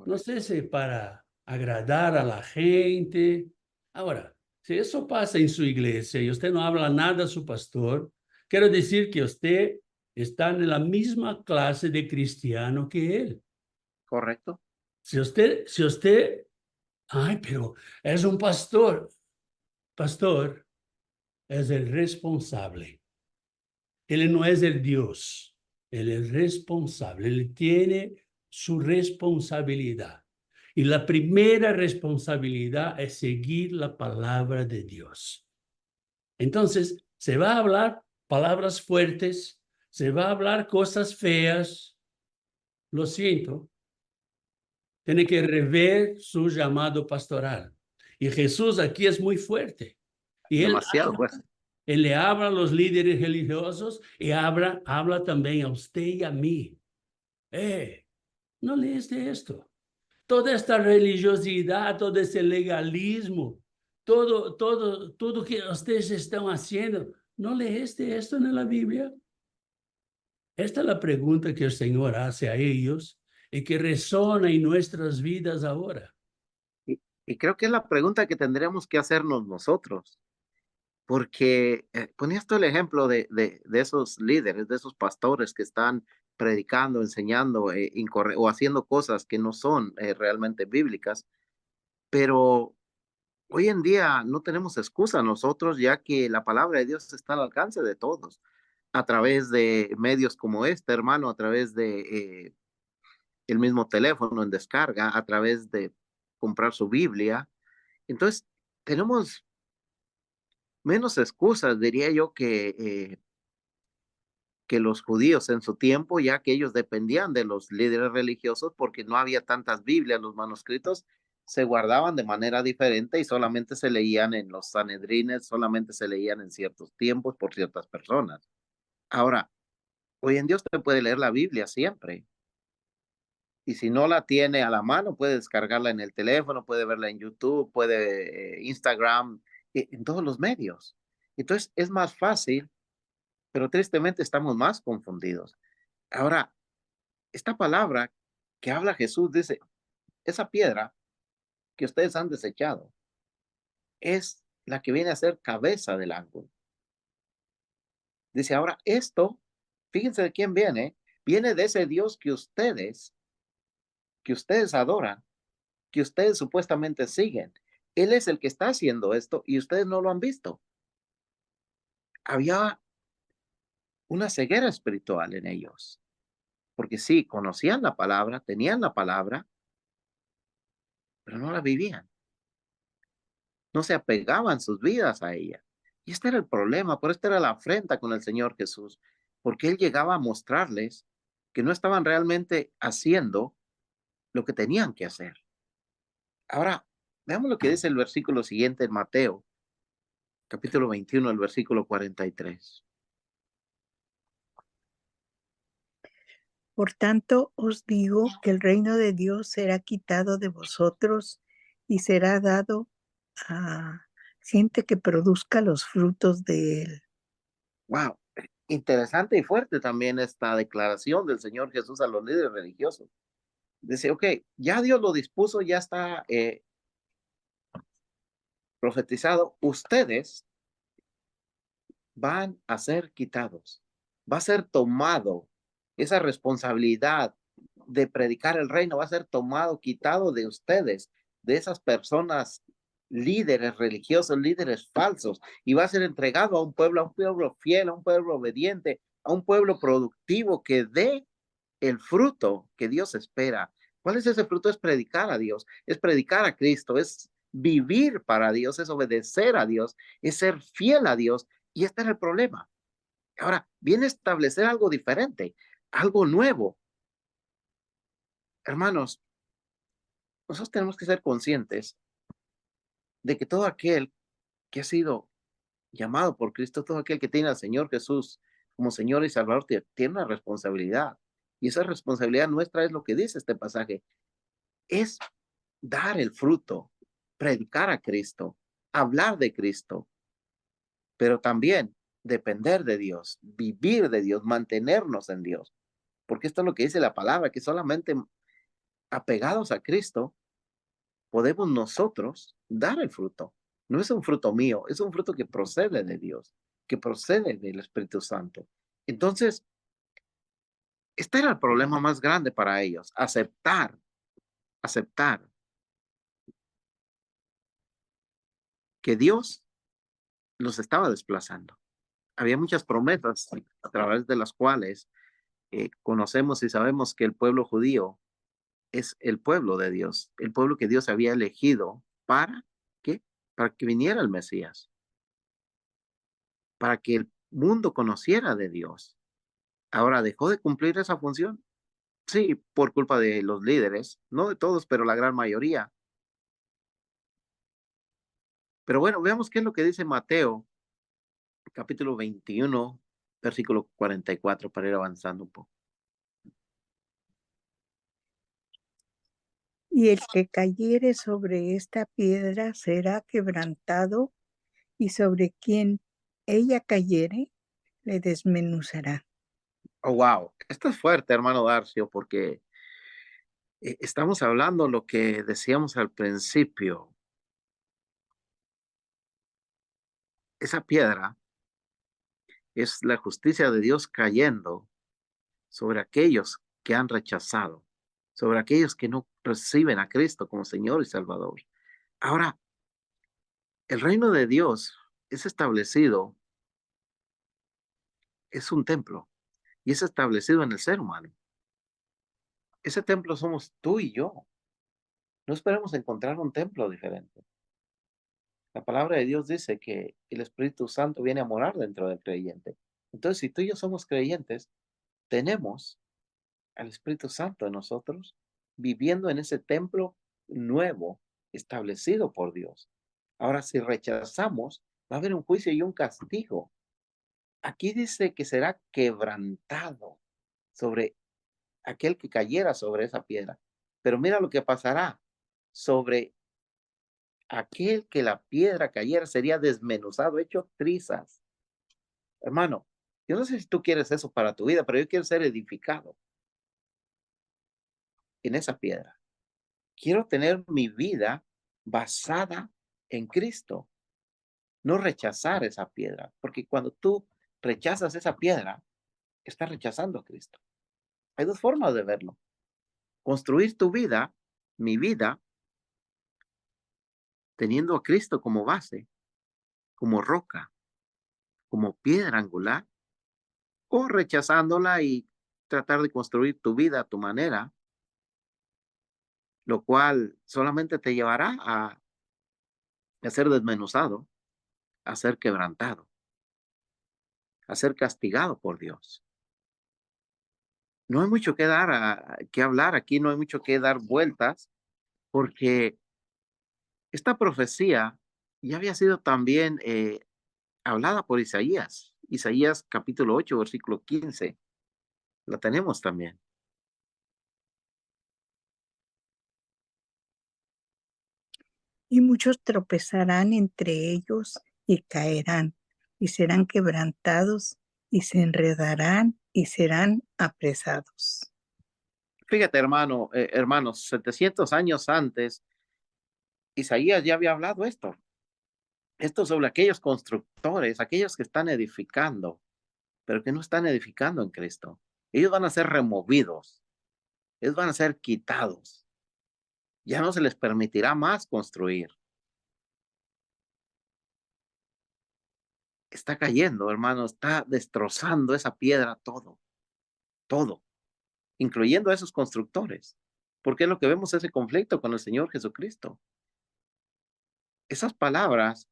No sé si para agradar a la gente. Ahora, si eso pasa en su iglesia y usted no habla nada a su pastor, quiero decir que usted está en la misma clase de cristiano que él.
Correcto.
Si usted, ay, pero es un pastor. Pastor es el responsable. Él no es el Dios. Él es responsable. Él tiene su responsabilidad. Y la primera responsabilidad es seguir la palabra de Dios. Entonces, se va a hablar palabras fuertes, se va a hablar cosas feas. Lo siento. Tiene que rever su llamado pastoral. Y Jesús aquí es muy fuerte. Y
Demasiado fuerte.
él le habla a los líderes religiosos y habla también a usted y a mí. ¿No leíste esto? Toda esta religiosidad, todo ese legalismo, todo que ustedes están haciendo, ¿no leíste esto en la Biblia? Esta es la pregunta que el Señor hace a ellos y que resona en nuestras vidas ahora.
Y creo que es la pregunta que tendremos que hacernos nosotros, porque ponías tú el ejemplo de esos líderes, de esos pastores que están predicando, enseñando o haciendo cosas que no son realmente bíblicas, pero hoy en día no tenemos excusa nosotros, ya que la palabra de Dios está al alcance de todos, a través de medios como este, hermano, a través de el mismo teléfono en descarga, a través de comprar su Biblia. Entonces, tenemos menos excusas, diría yo, que los judíos en su tiempo, ya que ellos dependían de los líderes religiosos porque no había tantas Biblias, los manuscritos se guardaban de manera diferente y solamente se leían en los Sanedrines, solamente se leían en ciertos tiempos por ciertas personas. Ahora, hoy en día usted puede leer la Biblia siempre. Y si no la tiene a la mano, puede descargarla en el teléfono, puede verla en YouTube, puede Instagram, en todos los medios. Entonces es más fácil, pero tristemente estamos más confundidos. Ahora, esta palabra que habla Jesús dice, esa piedra que ustedes han desechado es la que viene a ser cabeza del ángulo. Dice, ahora esto, fíjense de quién viene, viene de ese Dios que ustedes adoran, que ustedes supuestamente siguen. Él es el que está haciendo esto y ustedes no lo han visto. Había una ceguera espiritual en ellos, porque sí, conocían la palabra, tenían la palabra, pero no la vivían. No se apegaban sus vidas a ella. Y este era el problema, por esta era la afrenta con el Señor Jesús, porque Él llegaba a mostrarles que no estaban realmente haciendo lo que tenían que hacer. Ahora, veamos lo que dice el versículo siguiente en Mateo, capítulo 21, el versículo 43.
Por tanto, os digo que el reino de Dios será quitado de vosotros y será dado a gente que produzca los frutos de él.
Wow, interesante y fuerte también esta declaración del Señor Jesús a los líderes religiosos. Dice, ok, ya Dios lo dispuso, ya está profetizado, ustedes van a ser quitados, va a ser tomado esa responsabilidad de predicar el reino, va a ser tomado, quitado de ustedes, de esas personas líderes religiosos, líderes falsos, y va a ser entregado a un pueblo fiel, a un pueblo obediente, a un pueblo productivo que dé el fruto que Dios espera. ¿Cuál es ese fruto? Es predicar a Dios, es predicar a Cristo, es vivir para Dios, es obedecer a Dios, es ser fiel a Dios. Y este es el problema. Ahora, viene a establecer algo diferente, algo nuevo. Hermanos, nosotros tenemos que ser conscientes de que todo aquel que ha sido llamado por Cristo, todo aquel que tiene al Señor Jesús como Señor y Salvador, tiene una responsabilidad. Y esa responsabilidad nuestra es lo que dice este pasaje. es dar el fruto, predicar a Cristo, hablar de Cristo, pero también depender de Dios, vivir de Dios, mantenernos en Dios. Porque esto es lo que dice la palabra, que solamente apegados a Cristo podemos nosotros dar el fruto. No es un fruto mío, es un fruto que procede de Dios, que procede del Espíritu Santo. Entonces, este era el problema más grande para ellos, aceptar que Dios los estaba desplazando. Había muchas promesas a través de las cuales conocemos y sabemos que el pueblo judío es el pueblo de Dios, el pueblo que Dios había elegido para ¿qué? Para que viniera el Mesías, para que el mundo conociera de Dios. Ahora dejó de cumplir esa función. Sí, por culpa de los líderes, no de todos, pero la gran mayoría. Pero bueno, veamos qué es lo que dice Mateo, capítulo 21, versículo 44, para ir avanzando un poco.
Y el que cayere sobre esta piedra será quebrantado, y sobre quien ella cayere le desmenuzará.
Oh, wow. Esto es fuerte, hermano Darcio, porque estamos hablando lo que decíamos al principio. Esa piedra es la justicia de Dios cayendo sobre aquellos que han rechazado, sobre aquellos que no reciben a Cristo como Señor y Salvador. Ahora, el reino de Dios es establecido, es un templo, y es establecido en el ser humano. Ese templo somos tú y yo. No esperemos encontrar un templo diferente. La palabra de Dios dice que el Espíritu Santo viene a morar dentro del creyente. Entonces, si tú y yo somos creyentes, tenemos al Espíritu Santo en nosotros, viviendo en ese templo nuevo establecido por Dios. Ahora, si rechazamos, va a haber un juicio y un castigo. Aquí dice que será quebrantado sobre aquel que cayera sobre esa piedra. Pero mira lo que pasará. Sobre aquel que la piedra cayera sería desmenuzado, hecho trizas. Hermano, yo no sé si tú quieres eso para tu vida, pero yo quiero ser edificado en esa piedra. Quiero tener mi vida basada en Cristo, no rechazar esa piedra, porque cuando tú rechazas esa piedra, estás rechazando a Cristo. Hay dos formas de verlo. Construir tu vida, mi vida, teniendo a Cristo como base, como roca, como piedra angular, o rechazándola y tratar de construir tu vida a tu manera, lo cual solamente te llevará a ser desmenuzado, a ser quebrantado, a ser castigado por Dios. No hay mucho que dar, que hablar aquí, no hay mucho que dar vueltas, porque esta profecía ya había sido también hablada por Isaías. Isaías capítulo 8, versículo 15. La tenemos también.
Y muchos tropezarán entre ellos y caerán, y serán quebrantados, y se enredarán, y serán apresados.
Fíjate, hermanos, 700 años antes, Isaías ya había hablado esto. Esto sobre aquellos constructores, aquellos que están edificando, pero que no están edificando en Cristo. Ellos van a ser removidos, ellos van a ser quitados. Ya no se les permitirá más construir. Está cayendo, hermano, está destrozando esa piedra todo, incluyendo a esos constructores. Porque es lo que vemos ese conflicto con el Señor Jesucristo. Esas palabras,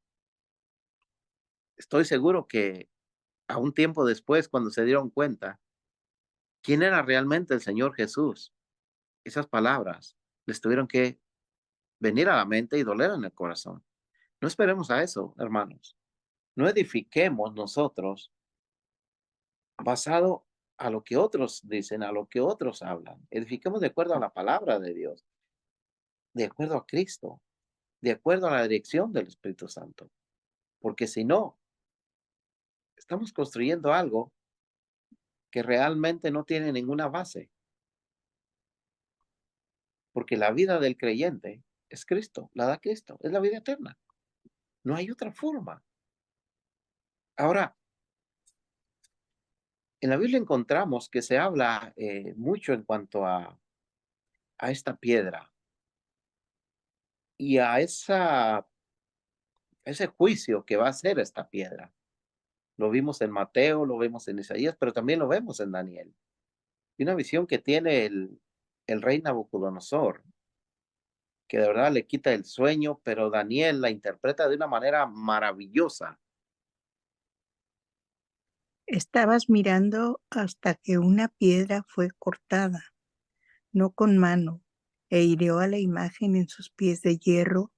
estoy seguro que a un tiempo después, cuando se dieron cuenta quién era realmente el Señor Jesús, esas palabras les tuvieron que venir a la mente y doler en el corazón. No esperemos a eso, hermanos. No edifiquemos nosotros basado a lo que otros dicen, a lo que otros hablan. Edifiquemos de acuerdo a la palabra de Dios. de acuerdo a Cristo, de acuerdo a la dirección del Espíritu Santo. Porque si no, estamos construyendo algo que realmente no tiene ninguna base. Porque la vida del creyente es Cristo, la da Cristo, es la vida eterna. No hay otra forma. Ahora, en la Biblia encontramos que se habla mucho en cuanto a esta piedra y a ese juicio que va a hacer esta piedra. Lo vimos en Mateo, lo vemos en Isaías, pero también lo vemos en Daniel. Y una visión que tiene el rey Nabucodonosor, que de verdad le quita el sueño, pero Daniel la interpreta de una manera maravillosa.
Estabas mirando hasta que una piedra fue cortada, no con mano, e hirió a la imagen en sus pies de hierro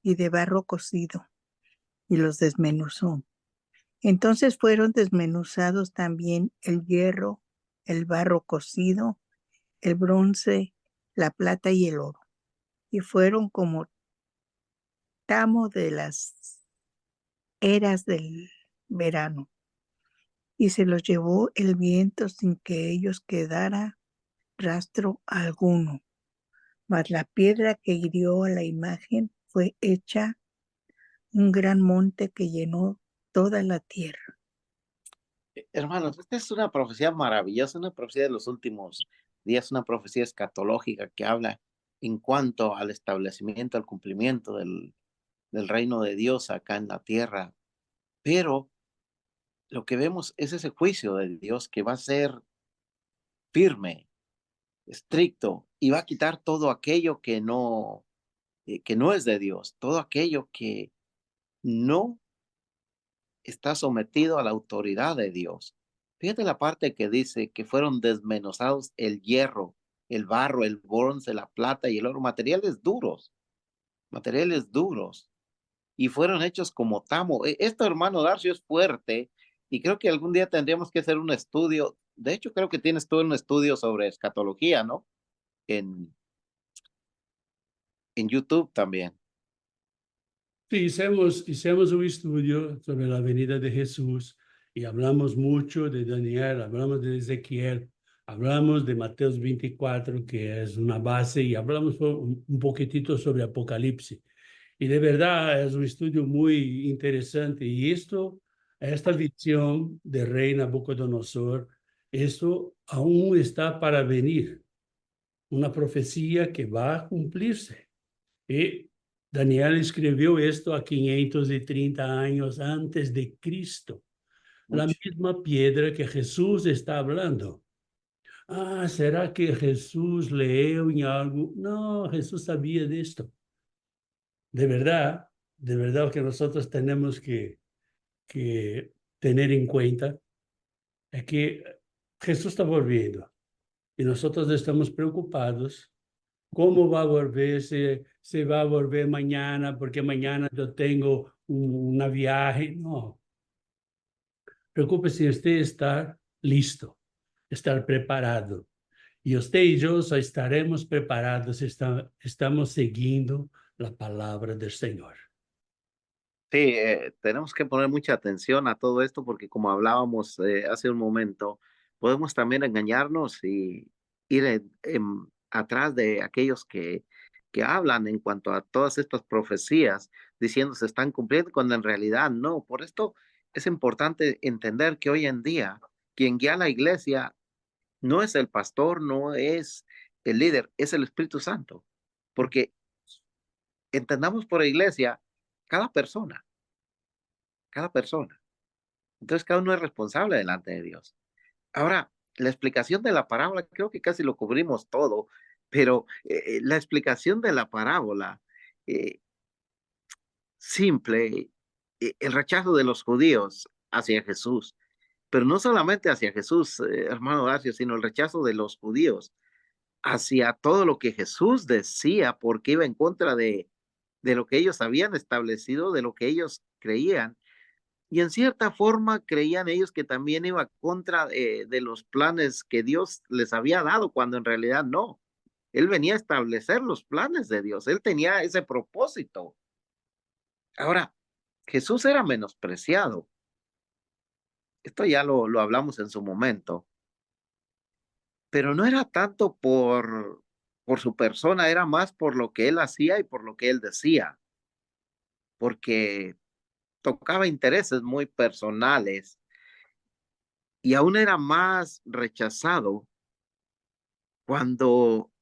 y de barro cocido, y los desmenuzó. Entonces fueron desmenuzados también el hierro, el barro cocido, el bronce, la plata y el oro, y fueron como tamo de las eras del verano, y se los llevó el viento sin que ellos quedara rastro alguno. Mas la piedra que hirió a la imagen fue hecha un gran monte que llenó toda la tierra.
Hermanos, esta es una profecía maravillosa, una profecía de los últimos días, una profecía escatológica que habla en cuanto al establecimiento, al cumplimiento del reino de Dios acá en la tierra. Pero lo que vemos es ese juicio de Dios que va a ser firme, estricto, y va a quitar todo aquello que no es de Dios, todo aquello que no está sometido a la autoridad de Dios. Fíjate la parte que dice que fueron desmenuzados el hierro, el barro, el bronce, la plata y el oro, materiales duros, y fueron hechos como tamo. Esto, hermano Darcio, es fuerte, y creo que algún día tendríamos que hacer un estudio. De hecho, creo que tienes tú un estudio sobre escatología, ¿no? En YouTube también.
Sí, hicimos un estudio sobre la venida de Jesús y hablamos mucho de Daniel, hablamos de Ezequiel, hablamos de Mateo 24, que es una base, y hablamos un poquitito sobre Apocalipsis. Y de verdad es un estudio muy interesante. Y esta visión de rey Nabucodonosor, esto aún está para venir, una profecía que va a cumplirse. Y Daniel escribió esto a 530 años antes de Cristo. La
Mucho.
misma piedra que Jesús está hablando. Ah, ¿será que Jesús leyó en algo? No, Jesús sabía de esto. De verdad que nosotros tenemos que tener en cuenta es que Jesús está volviendo y nosotros estamos preocupados. ¿Cómo va a volver? Se va a volver mañana porque mañana yo tengo una viaje. No, preocúpese usted estar listo, estar preparado. Y usted y yo estaremos preparados, estamos siguiendo la palabra del Señor.
Sí, tenemos que poner mucha atención a todo esto porque como hablábamos hace un momento, podemos también engañarnos y ir atrás de aquellos que hablan en cuanto a todas estas profecías diciendo se están cumpliendo cuando en realidad no. Por esto es importante entender que hoy en día quien guía a la iglesia no es el pastor, no es el líder, es el Espíritu Santo. Porque entendamos por iglesia cada persona, cada persona. Entonces cada uno es responsable delante de Dios. Ahora, la explicación de la parábola, creo que casi lo cubrimos todo, pero la explicación de la parábola, eh, simple, el rechazo de los judíos hacia Jesús, pero no solamente hacia Jesús, hermano Dacio, sino el rechazo de los judíos hacia todo lo que Jesús decía, porque iba en contra de lo que ellos habían establecido, de lo que ellos creían. Y en cierta forma creían ellos que también iba contra de los planes que Dios les había dado, cuando en realidad no. Él venía a establecer los planes de Dios. Él tenía ese propósito. Ahora, Jesús era menospreciado. Esto ya lo hablamos en su momento. Pero no era tanto por su persona, era más por lo que él hacía y por lo que él decía. Porque tocaba intereses muy personales y aún era más rechazado cuando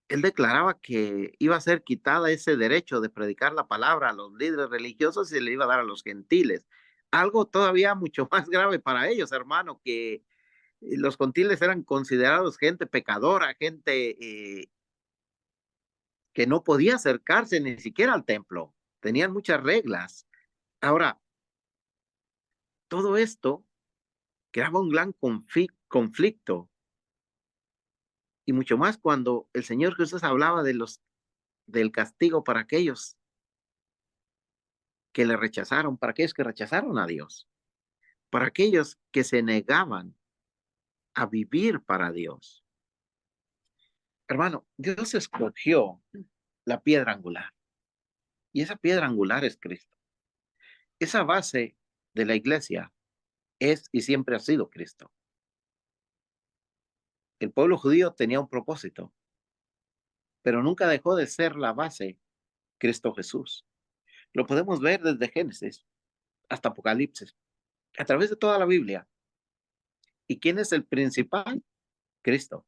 él declaraba que iba a ser quitada ese derecho de predicar la palabra a los líderes religiosos y se le iba a dar a los gentiles. Algo todavía mucho más grave para ellos, hermano, que los gentiles eran considerados gente pecadora, gente que no podía acercarse ni siquiera al templo. Tenían muchas reglas. Ahora, todo esto creaba un gran conflicto y mucho más cuando el Señor Jesús hablaba del castigo para aquellos que le rechazaron, para aquellos que rechazaron a Dios, para aquellos que se negaban a vivir para Dios. Hermano, Dios escogió la piedra angular y esa piedra angular es Cristo. Esa base de la iglesia es y siempre ha sido Cristo. El pueblo judío tenía un propósito, pero nunca dejó de ser la base Cristo Jesús. Lo podemos ver desde Génesis hasta Apocalipsis, a través de toda la Biblia. ¿Y quién es el principal? Cristo.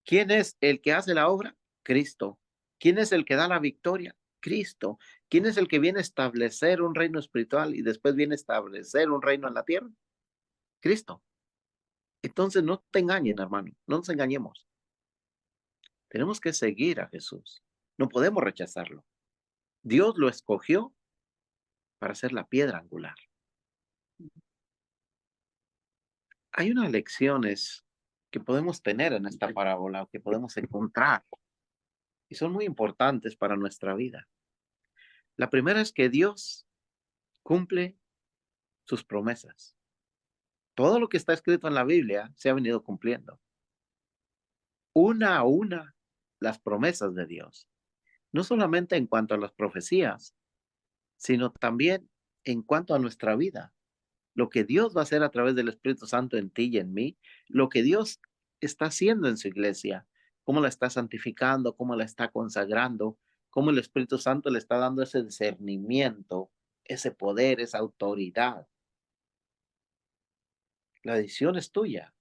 ¿Quién es el que hace la obra? Cristo. ¿Quién es el que da la victoria? Cristo. ¿Quién es el que viene a establecer un reino espiritual y después viene a establecer un reino en la tierra? Cristo. Entonces no te engañen, hermano, no nos engañemos. Tenemos que seguir a Jesús. No podemos rechazarlo. Dios lo escogió para ser la piedra angular. Hay unas lecciones que podemos tener en esta parábola, que podemos encontrar, y son muy importantes para nuestra vida. La primera es que Dios cumple sus promesas. Todo lo que está escrito en la Biblia se ha venido cumpliendo. Una a una, las promesas de Dios. No solamente en cuanto a las profecías, sino también en cuanto a nuestra vida. Lo que Dios va a hacer a través del Espíritu Santo en ti y en mí, lo que Dios está haciendo en su iglesia, cómo la está santificando, cómo la está consagrando, cómo el Espíritu Santo le está dando ese discernimiento, ese poder, esa autoridad. La decisión es tuya,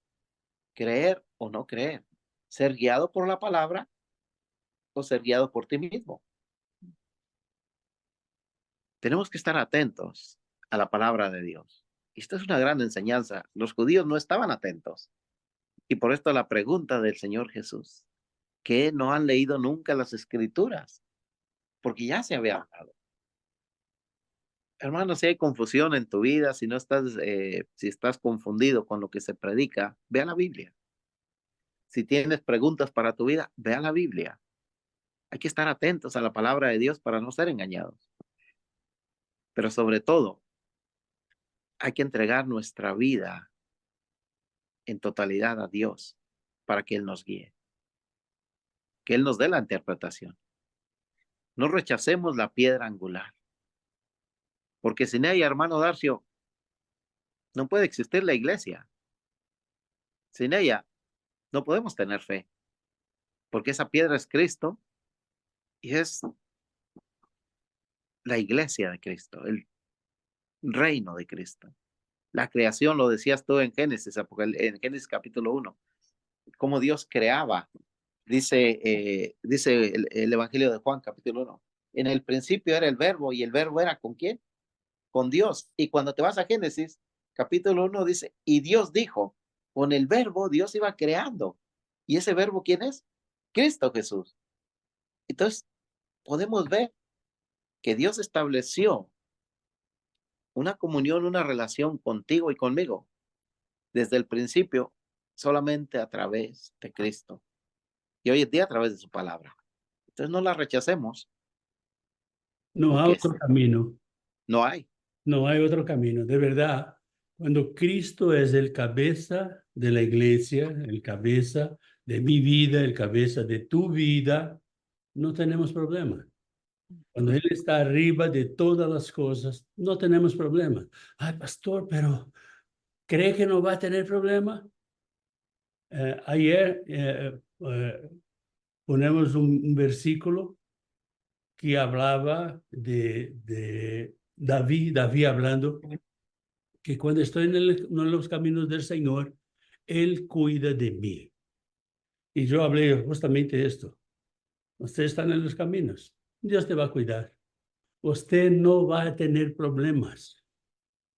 creer o no creer, ser guiado por la palabra o ser guiado por ti mismo. Tenemos que estar atentos a la palabra de Dios. Y esta es una gran enseñanza. Los judíos no estaban atentos. Y por esto la pregunta del Señor Jesús, que no han leído nunca las Escrituras, porque ya se había hablado. Hermano, si hay confusión en tu vida, si estás confundido con lo que se predica, ve a la Biblia. Si tienes preguntas para tu vida, ve a la Biblia. Hay que estar atentos a la palabra de Dios para no ser engañados. Pero sobre todo, hay que entregar nuestra vida en totalidad a Dios para que Él nos guíe, que Él nos dé la interpretación. No rechacemos la piedra angular, porque sin ella, hermano Darcio, no puede existir la iglesia. Sin ella, no podemos tener fe, porque esa piedra es Cristo y es la iglesia de Cristo, el reino de Cristo. La creación, lo decías tú en Génesis capítulo 1, cómo Dios creaba. Dice el Evangelio de Juan, capítulo 1. En el principio era el verbo y el verbo era ¿con quién? Con Dios. Y cuando te vas a Génesis, capítulo 1 dice, y Dios dijo, con el verbo Dios iba creando. ¿Y ese verbo quién es? Cristo Jesús. Entonces, podemos ver que Dios estableció una comunión, una relación contigo y conmigo desde el principio solamente a través de Cristo. Y hoy en día a través de su palabra. Entonces no la rechacemos.
No hay otro camino.
No hay.
No hay otro camino. De verdad, cuando Cristo es el cabeza de la iglesia, el cabeza de mi vida, el cabeza de tu vida, no tenemos problema. Cuando Él está arriba de todas las cosas, no tenemos problema. Ay, pastor, pero ¿cree que no va a tener problema? Ayer ponemos un versículo que hablaba de David hablando que cuando estoy en los caminos del Señor, Él cuida de mí. Y yo hablé justamente de esto. Usted está en los caminos, Dios te va a cuidar. Usted no va a tener problemas.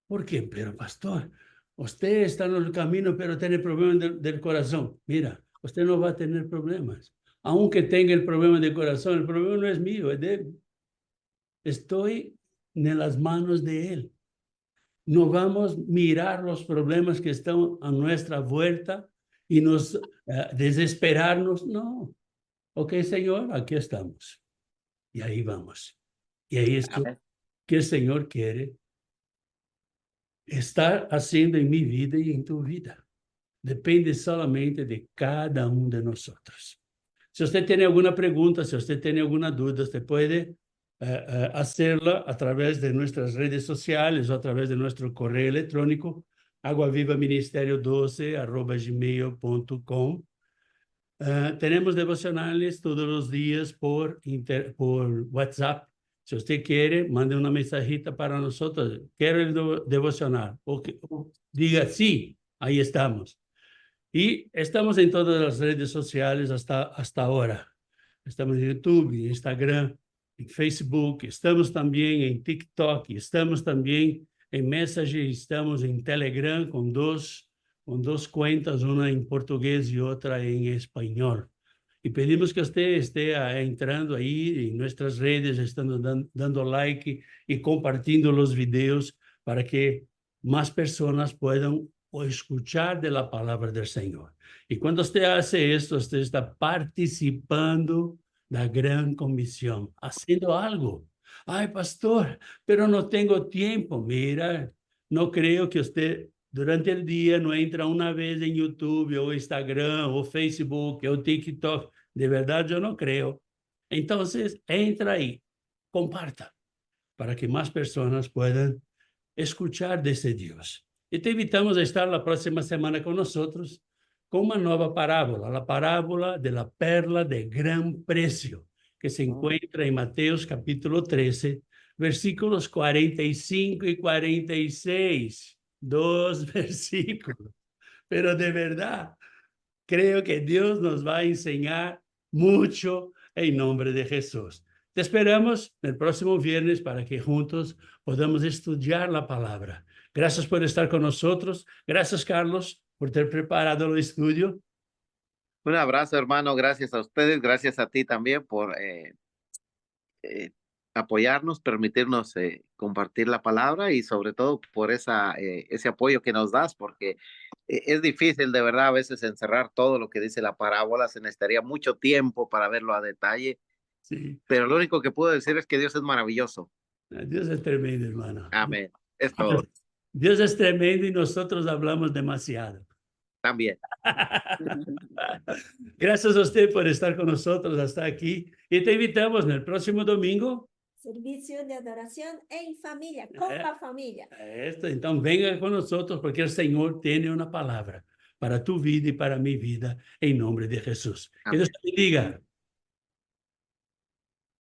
¿Por qué? Pero pastor, usted está en el camino, pero tiene problemas del corazón. Mira, usted no va a tener problemas. Aunque tenga el problema del corazón, el problema no es mío, es de Él. Estoy en las manos de Él. No vamos a mirar los problemas que están a nuestra vuelta y nos desesperarnos. No. Ok, Señor, aquí estamos. Y ahí vamos. Y ahí es que el Señor quiere estar haciendo en mi vida y en tu vida. Depende solamente de cada uno de nosotros. Si usted tiene alguna pregunta, si usted tiene alguna duda, usted puede hacerla a través de nuestras redes sociales o a través de nuestro correo electrónico, aguavivaministerio12@gmail.com. Tenemos devocionales todos los días por WhatsApp. Si usted quiere, mande una mensajita para nosotros. Quiero el devocional. O diga sí, ahí estamos. Y estamos en todas las redes sociales hasta ahora. Estamos en YouTube, en Instagram, en Facebook, estamos también en TikTok, estamos también en Messenger, estamos en Telegram con dos cuentas, una en portugués y otra en español. Y pedimos que usted esté entrando ahí en nuestras redes, estando dando like y compartiendo los videos para que más personas puedan escuchar de la palabra del Señor. Y cuando usted hace esto, usted está participando de la gran comisión, haciendo algo. Ay, pastor, pero no tengo tiempo. Mira, no creo que usted durante el día no entra una vez en YouTube o Instagram o Facebook o TikTok. De verdad, yo no creo. Entonces, entra ahí, comparta, para que más personas puedan escuchar de ese Dios. Y te invitamos a estar la próxima semana con nosotros con una nueva parábola, la parábola de la perla de gran precio, que se encuentra en Mateos capítulo 13, versículos 45 y 46. Dos versículos. Pero de verdad, creo que Dios nos va a enseñar mucho en nombre de Jesús. Te esperamos el próximo viernes para que juntos podamos estudiar la palabra. Gracias por estar con nosotros. Gracias, Carlos, por ter preparado el estudio.
Un abrazo, hermano. Gracias a ustedes. Gracias a ti también por apoyarnos, permitirnos compartir la palabra y sobre todo por ese apoyo que nos das, porque es difícil de verdad a veces encerrar todo lo que dice la parábola. Se necesitaría mucho tiempo para verlo a detalle.
Sí.
Pero lo único que puedo decir es que Dios es maravilloso.
Dios es tremendo, hermano.
Amén. Es todo.
Dios es tremendo y nosotros hablamos demasiado.
También.
Gracias a usted por estar con nosotros hasta aquí. Y te invitamos en el próximo domingo.
Servicio de adoración en familia, con la familia.
Entonces, venga con nosotros porque el Señor tiene una palabra para tu vida y para mi vida en nombre de Jesús. Que Dios te bendiga.